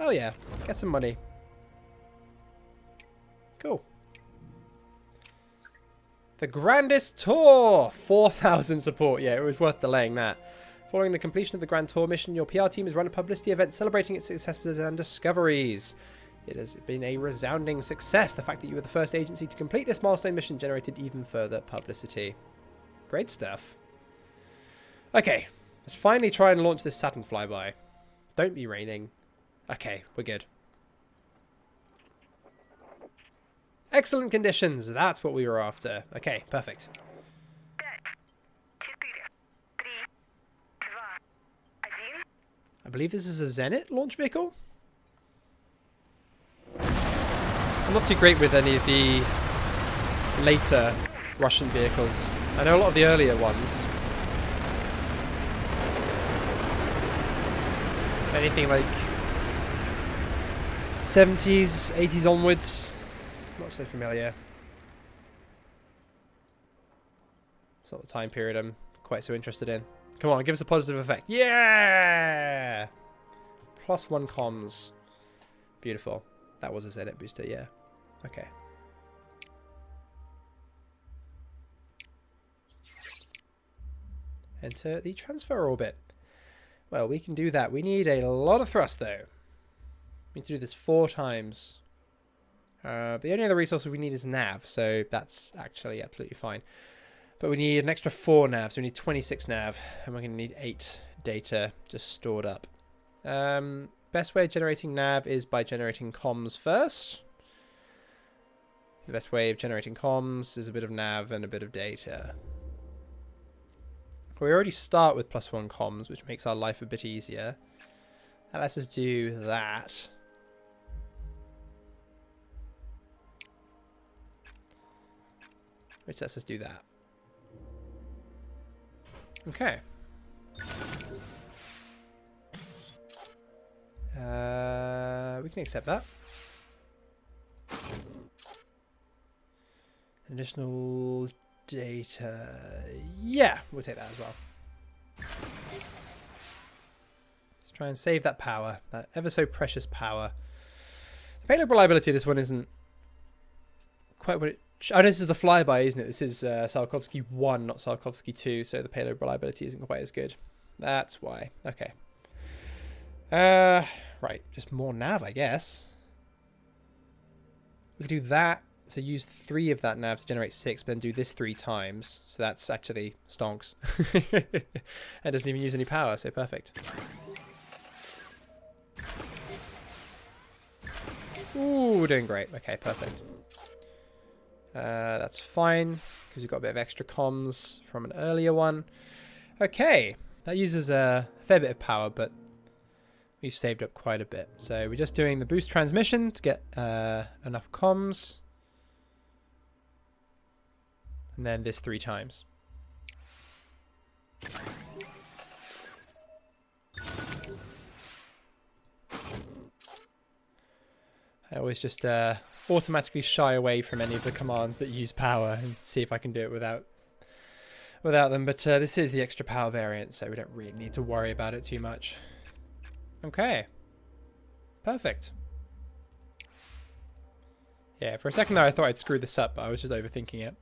Oh yeah, get some money. Cool. The grandest tour! 4,000 support. Yeah, it was worth delaying that. Following the completion of the Grand Tour mission, your PR team has run a publicity event celebrating its successes and discoveries. It has been a resounding success. The fact that you were the first agency to complete this milestone mission generated even further publicity. Great stuff. Okay, let's finally try and launch this Saturn flyby. Don't be raining. Okay, we're good. Excellent conditions. That's what we were after. Okay, perfect. I believe this is a Zenit launch vehicle. I'm not too great with any of the later Russian vehicles. I know a lot of the earlier ones. Anything like 70s, 80s onwards. Not so familiar. It's not the time period I'm quite so interested in. Come on, give us a positive effect. Yeah! +1 comms. Beautiful. That was a Zenit booster, yeah. Okay. Enter the transfer orbit. Well, we can do that. We need a lot of thrust, though. We need to do this 4 times. But the only other resource we need is nav, so that's actually absolutely fine. But we need an extra 4 nav, so we need 26 nav, and we're going to need 8 data just stored up. Best way of generating nav is by generating comms first. The best way of generating comms is a bit of nav and a bit of data. We already start with +1 comms, which makes our life a bit easier. That lets us do that. Which lets us do that. Okay. We can accept that. Additional data. Yeah, we'll take that as well. Let's try and save that power. That ever so precious power. The payload reliability of this one isn't quite what it... Oh, this is the flyby, isn't it? This is Tsiolkovsky 1, not Tsiolkovsky 2, so the payload reliability isn't quite as good. That's why. Okay. Right, just more nav, I guess. We could do that. So use 3 of that nav to generate 6, but then do this 3 times. So that's actually stonks. It doesn't even use any power, so perfect. Ooh, we're doing great. Okay, perfect. That's fine, because we've got a bit of extra comms from an earlier one. Okay, that uses a fair bit of power, but we've saved up quite a bit. So we're just doing the boost transmission to get enough comms. And then this 3 times. I always just automatically shy away from any of the commands that use power and see if I can do it without them. But this is the extra power variant, so we don't really need to worry about it too much. Okay. Perfect. Yeah, for a second there I thought I'd screw this up, but I was just overthinking it.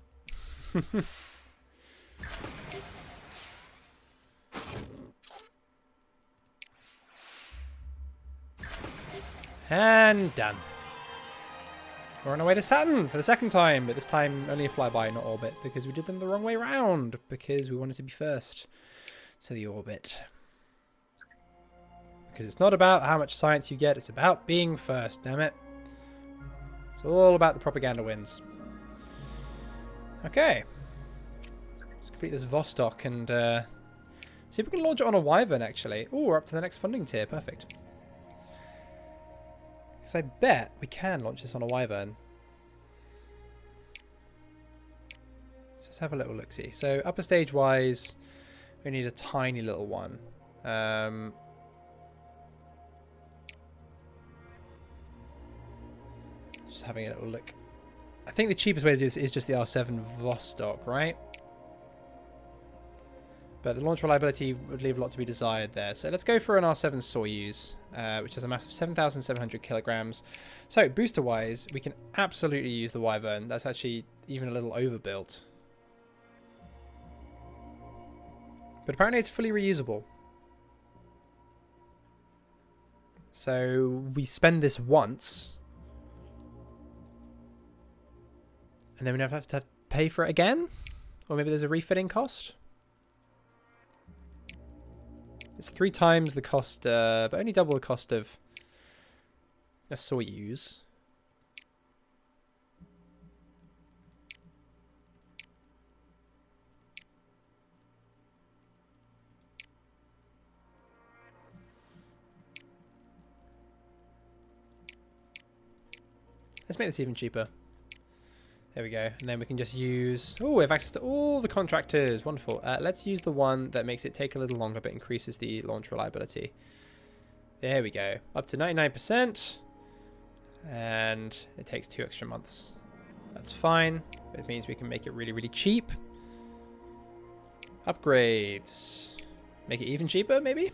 And done. We're on our way to Saturn for the second time, but this time only a flyby, not orbit, because we did them the wrong way round, because we wanted to be first to the orbit. Because it's not about how much science you get, it's about being first, damn it. It's all about the propaganda wins. Okay. Let's complete this Vostok and see if we can launch it on a Wyvern, actually. Oh, we're up to the next funding tier. Perfect. Because I bet we can launch this on a Wyvern. So let's have a little look-see. So upper stage-wise, we need a tiny little one. Just having a little look. I think the cheapest way to do this is just the R7 Vostok, right? But the launch reliability would leave a lot to be desired there. So let's go for an R7 Soyuz, which has a mass of 7,700 kilograms. So booster-wise, we can absolutely use the Wyvern. That's actually even a little overbuilt. But apparently it's fully reusable. So we spend this once. And then we don't have to pay for it again? Or maybe there's a refitting cost? It's 3 times the cost, but only double the cost of a Soyuz. Let's make this even cheaper. There we go. And then we can just use... Oh, we have access to all the contractors. Wonderful. Let's use the one that makes it take a little longer but increases the launch reliability. There we go. Up to 99%. And it takes 2 extra months. That's fine. It means we can make it really, really cheap. Upgrades. Make it even cheaper, maybe?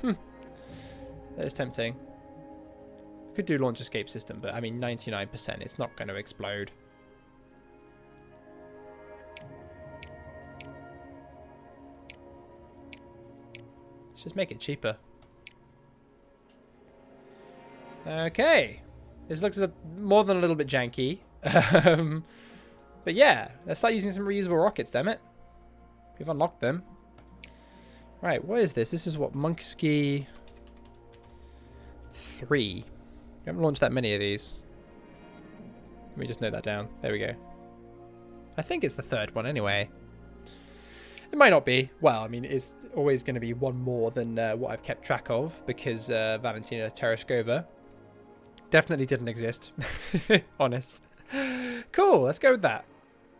That is tempting. Could do launch escape system, but I mean 99%. It's not going to explode. Let's just make it cheaper. Okay. This looks more than a little bit janky. But yeah, let's start using some reusable rockets, damn it. We've unlocked them. Right, what is this? This is what, Monkey 3. We haven't launched that many of these. Let me just note that down. There we go. I think it's the 3rd one anyway. It might not be. Well, I mean, it's always going to be one more than what I've kept track of because Valentina Tereshkova definitely didn't exist. Honest. Cool, let's go with that.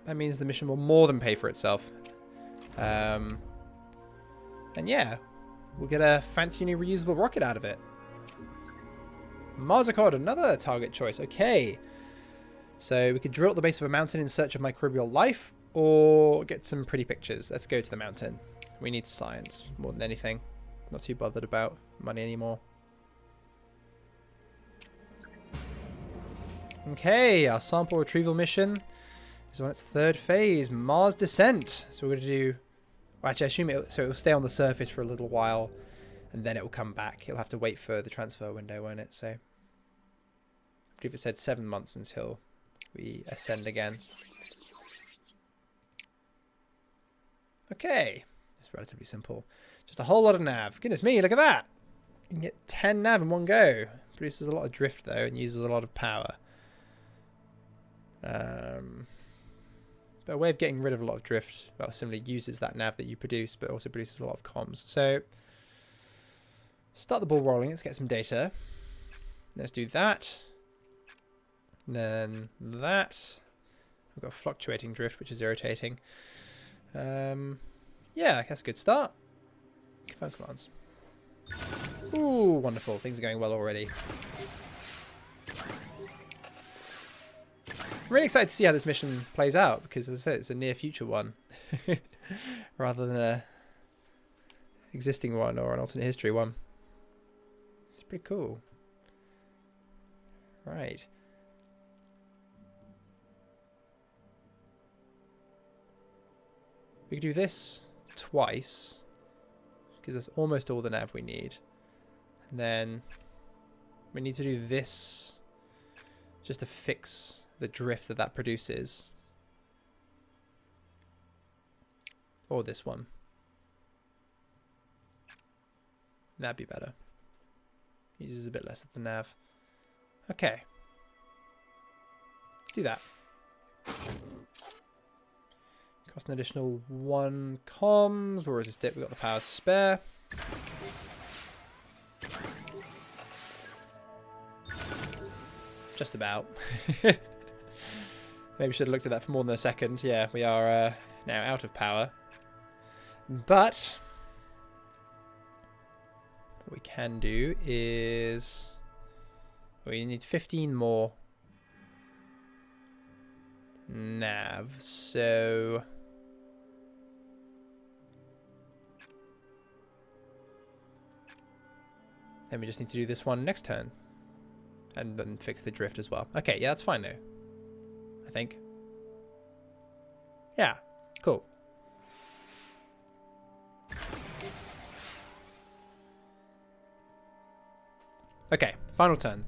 That means the mission will more than pay for itself. And yeah, we'll get a fancy new reusable rocket out of it. Marzicod, another target choice. Okay. So we could drill at the base of a mountain in search of microbial life or get some pretty pictures. Let's go to the mountain. We need science more than anything. Not too bothered about money anymore. Okay, our sample retrieval mission is on its 3rd phase, Mars descent. So we're going to do... Well, actually, I assume it will stay on the surface for a little while. And then it will come back. It'll have to wait for the transfer window, won't it? So, I believe it said 7 months until we ascend again. Okay. It's relatively simple. Just a whole lot of nav. Goodness me, look at that. You can get 10 nav in one go. Produces a lot of drift, though, and uses a lot of power. But a way of getting rid of a lot of drift, well, similarly uses that nav that you produce, but also produces a lot of comms. So... Start the ball rolling. Let's get some data. Let's do that. And then that. We've got fluctuating drift, which is irritating. Yeah, that's a good start. Confirm commands. Ooh, wonderful. Things are going well already. I'm really excited to see how this mission plays out because, as I said, it's a near future one rather than a existing one or an alternate history one. It's pretty cool. Right. We can do this twice. Because that's almost all the nav we need. And then we need to do this just to fix the drift that that produces. Or this one. That'd be better. Uses a bit less of the nav. Okay. Let's do that. Cost an additional 1 comms. We'll resist it. We've got the power to spare. Just about. Maybe we should have looked at that for more than a second. Yeah, we are now out of power. But... what we can do is we need 15 more nav. So Then we just need to do this one next turn. And then fix the drift as well. Okay, yeah, that's fine though. I think. Yeah, cool. Okay, final turn.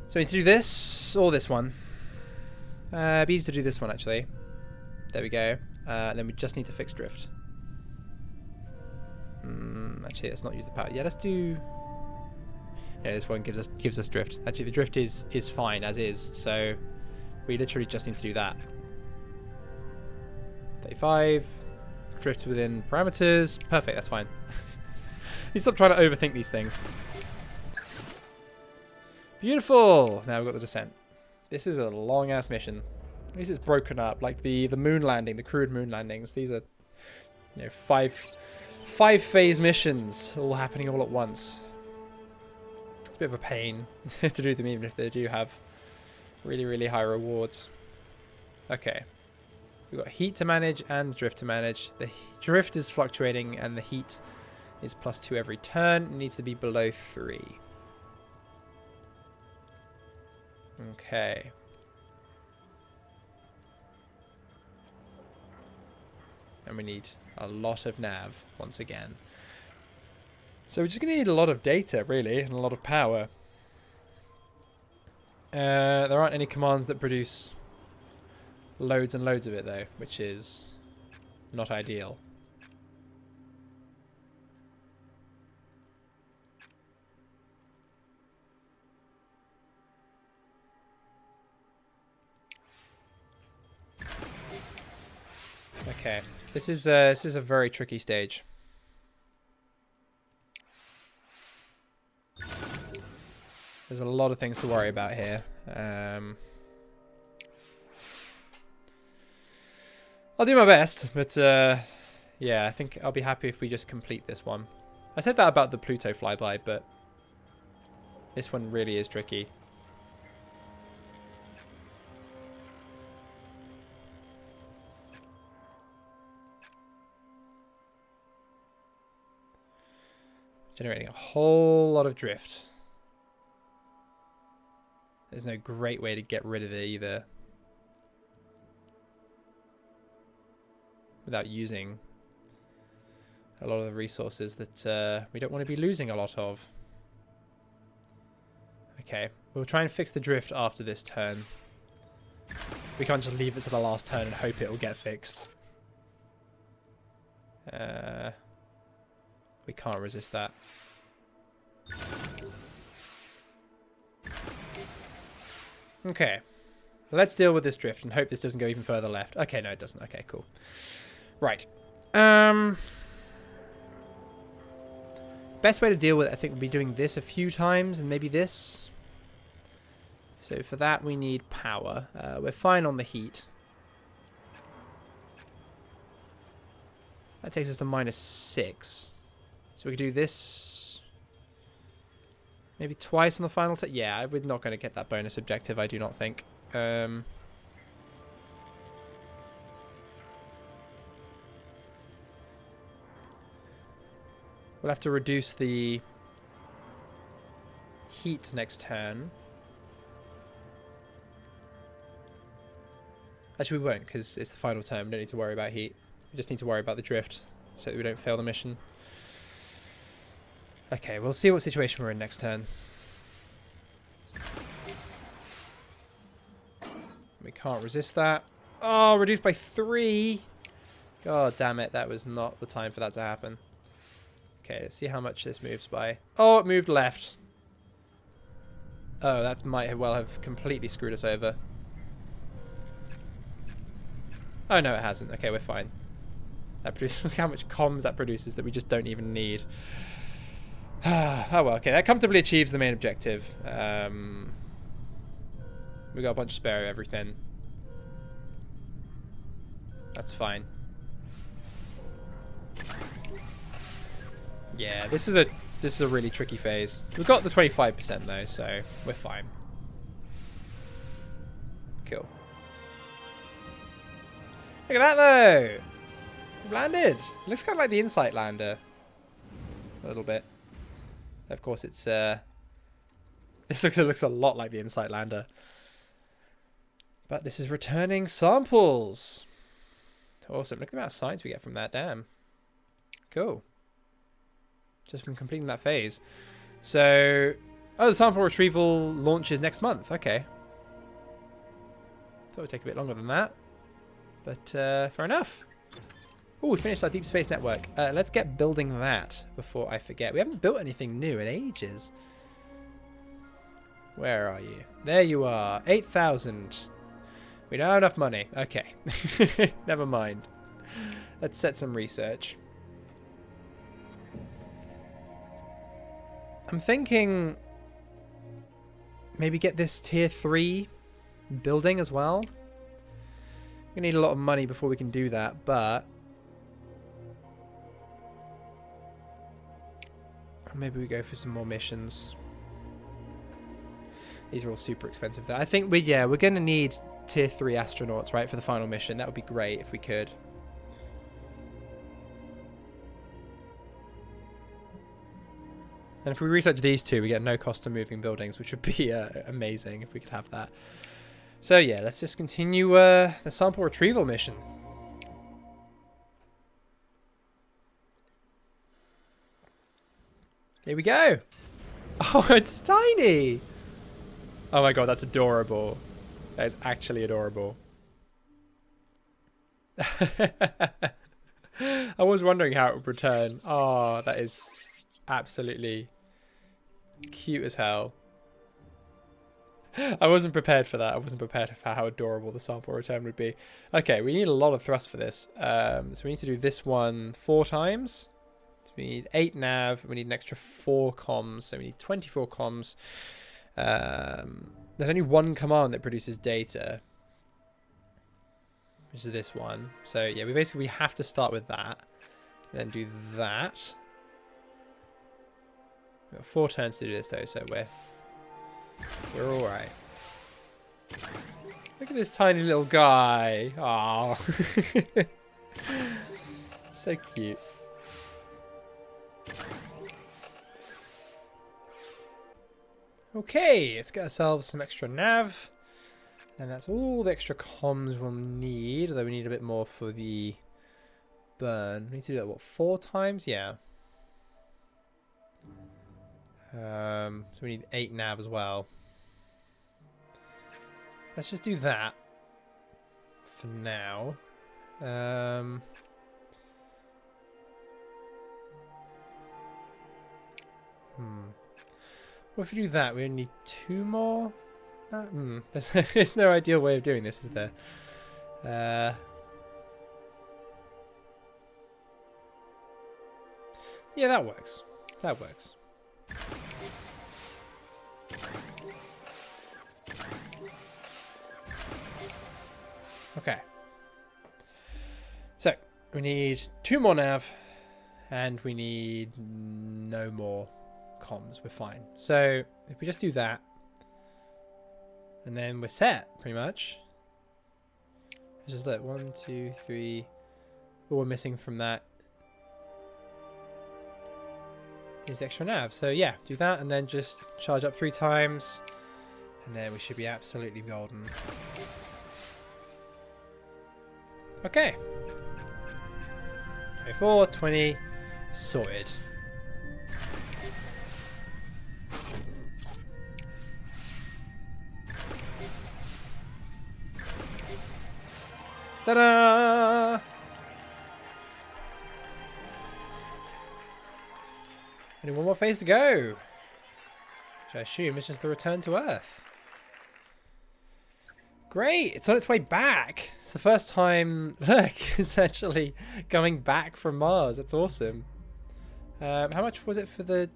So we need to do this or this one. Be easy to do this one actually. There we go. And then we just need to fix drift. Actually, let's not use the power. Yeah, let's do. Yeah, this one gives us drift. Actually, the drift is fine as is. So we literally just need to do that. 35. Drift within parameters. Perfect. That's fine. You stop trying to overthink these things. Beautiful. Now we've got the descent. This is a long ass mission. This is broken up like the moon landing, the crewed moon landings. These are, you know, five phase missions all happening all at once. It's a bit of a pain to do them, even if they do have really, really high rewards. Okay. We've got heat to manage and drift to manage. The drift is fluctuating and the heat is +2 every turn. It needs to be below 3. Okay. And we need a lot of nav once again. So we're just going to need a lot of data, really, and a lot of power. There aren't any commands that produce loads and loads of it, though, which is not ideal. Okay, this is a very tricky stage. There's a lot of things to worry about here. I'll do my best, but yeah, I think I'll be happy if we just complete this one. I said that about the Pluto flyby, but this one really is tricky. Generating a whole lot of drift. There's no great way to get rid of it either. Without using a lot of the resources that we don't want to be losing a lot of. Okay, we'll try and fix the drift after this turn. We can't just leave it to the last turn and hope it will get fixed. We can't resist that. Okay, let's deal with this drift and hope this doesn't go even further left. Okay, no, it doesn't. Okay, cool. Right. Best way to deal with it, I think, would be doing this a few times and maybe this. So for that, we need power. We're fine on the heat. That takes us to -6. So we could do this maybe twice on the final turn. Yeah, we're not going to get that bonus objective, I do not think. We'll have to reduce the heat next turn. Actually, we won't, because it's the final turn. We don't need to worry about heat. We just need to worry about the drift, so that we don't fail the mission. Okay, we'll see what situation we're in next turn. We can't resist that. Oh, reduced by 3. God damn it, that was not the time for that to happen. Okay, let's see how much this moves by. Oh, it moved left. Oh, that might well have completely screwed us over. Oh, no, it hasn't. Okay, we're fine. That produces, look how much comms that produces that we just don't even need. Oh, well, okay. That comfortably achieves the main objective. We got a bunch of spare of everything. That's fine. Yeah, this is a really tricky phase. We've got the 25% though, so we're fine. Cool. Look at that though! We've landed! Looks kind of like the Insight lander. A little bit. Of course, it's this looks a lot like the Insight Lander. But this is returning samples. Awesome. Look at the amount of science we get from that. Damn. Cool. Just from completing that phase. So, oh, the sample retrieval launches next month. Okay. Thought it would take a bit longer than that. But fair enough. Oh, we finished our deep space network. Let's get building that before I forget. We haven't built anything new in ages. Where are you? There you are. 8,000. We don't have enough money. Okay. Never mind. Let's set some research. I'm thinking maybe get this tier 3 building as well. We need a lot of money before we can do that, but maybe we go for some more missions. These are all super expensive though. I think we're going to need tier 3 astronauts, right, for the final mission. That would be great if we could. And if we research these two, we get no cost to moving buildings, which would be amazing if we could have that. So yeah, let's just continue the sample retrieval mission. Here we go. Oh, it's tiny. Oh my god, that's adorable. That is actually adorable. I was wondering how it would return. Oh, that is absolutely cute as hell. I wasn't prepared for that. I wasn't prepared for how adorable the sample return would be. Okay, we need a lot of thrust for this. So we need to do this one 4 times. So we need 8 nav. We need an extra 4 comms. So we need 24 comms. There's only one command that produces data, which is this one. So yeah, we have to start with that, then do that. We've got 4 turns to do this though, so we're all right. Look at this tiny little guy. Oh, so cute. Okay, let's get ourselves some extra nav. And that's all the extra comms we'll need. Although we need a bit more for the burn. We need to do that, what, 4 times? Yeah. So we need 8 nav as well. Let's just do that for now. What if we do that? We only need 2 more? There's no ideal way of doing this, is there? Yeah, that works. That works. Okay. So, we need 2 more nav, and we need no more comms. We're fine. So, if we just do that, and then we're set, pretty much. Let's just let 1, 2, 3. All we're missing from that is extra nav. So yeah, do that and then just charge up 3 times, and then we should be absolutely golden. Okay. 24, 20, sorted. Ta-da! Only 1 more phase to go. Which I assume is just the return to Earth. Great! It's on its way back! It's the first time... Look, it's actually coming back from Mars. That's awesome. How much was it for the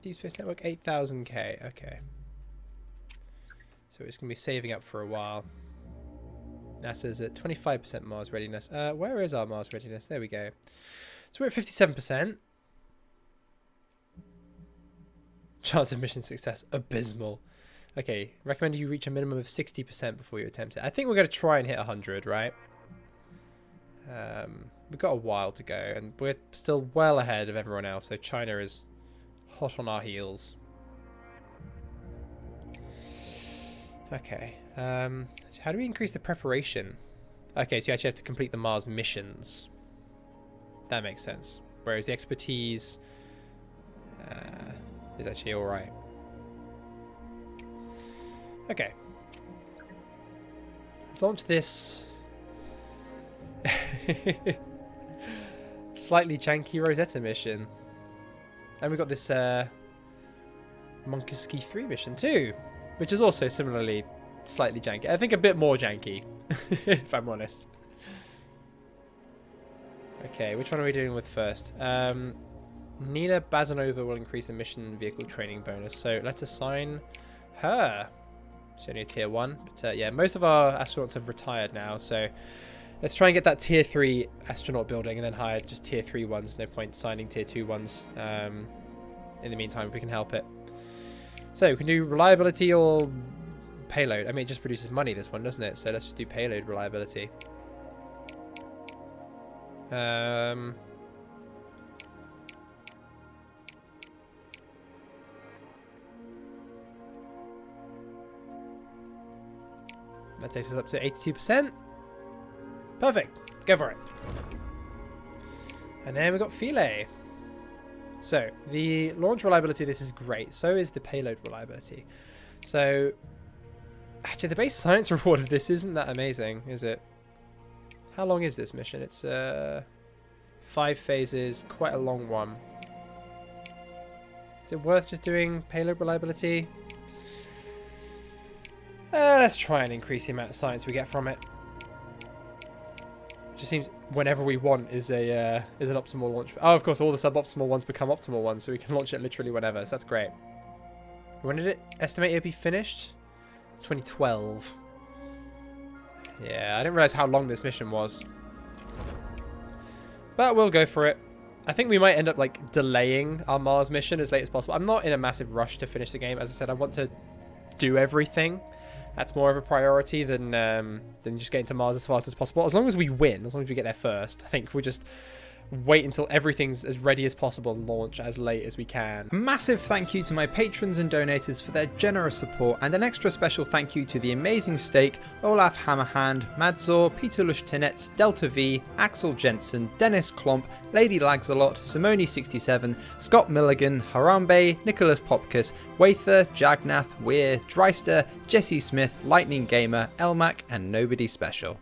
Deep Space Network? 8,000k. Okay. So it's going to be saving up for a while. NASA's at 25% Mars readiness. Where is our Mars readiness? There we go. So we're at 57%. Chance of mission success, abysmal. Okay, recommend you reach a minimum of 60% before you attempt it. I think we're going to try and hit 100, right? We've got a while to go, and we're still well ahead of everyone else, though China is hot on our heels. Okay. How do we increase the preparation? Okay, so you actually have to complete the Mars missions. That makes sense. Whereas the expertise is actually alright. Okay. Let's launch this slightly janky Rosetta mission. And we've got this Monkiski 3 mission too, which is also similarly slightly janky. I think a bit more janky, if I'm honest. Okay, which one are we doing with first? Nina Bazanova will increase the mission vehicle training bonus, so let's assign her. She's only a tier 1, but yeah, most of our astronauts have retired now, so let's try and get that tier 3 astronaut building and then hire just tier 3 ones. No point signing tier 2 ones in the meantime if we can help it. So we can do reliability or payload. I mean, it just produces money, this one, doesn't it? So let's just do payload reliability. That takes us up to 82%. Perfect. Go for it. And then we've got Philae. So the launch reliability, this is great. So is the payload reliability. So actually the base science reward of this isn't that amazing, is it? How long is this mission? It's 5 phases, quite a long one. Is it worth just doing payload reliability? Let's try and increase the amount of science we get from it. Just seems whenever we want is an optimal launch. Oh, of course, all the suboptimal ones become optimal ones, so we can launch it literally whenever. So that's great. When did it estimate it would be finished? 2012. Yeah, I didn't realize how long this mission was. But we'll go for it. I think we might end up like delaying our Mars mission as late as possible. I'm not in a massive rush to finish the game. As I said, I want to do everything. That's more of a priority than just getting to Mars as fast as possible. As long as we win, as long as we get there first, I think we'll just wait until everything's as ready as possible and launch as late as we can. A massive thank you to my patrons and donators for their generous support, and an extra special thank you to the Amazing Steak, Olaf Hammerhand, Madzor, Peter Lushtinets, Delta V, Axel Jensen, Dennis Klomp, Lady Lagsalot, Simone67, Scott Milligan, Harambe, Nicholas Popkus, Wather, Jagnath, Weir, Dreister, Jesse Smith, Lightning Gamer, Elmac, and Nobody Special.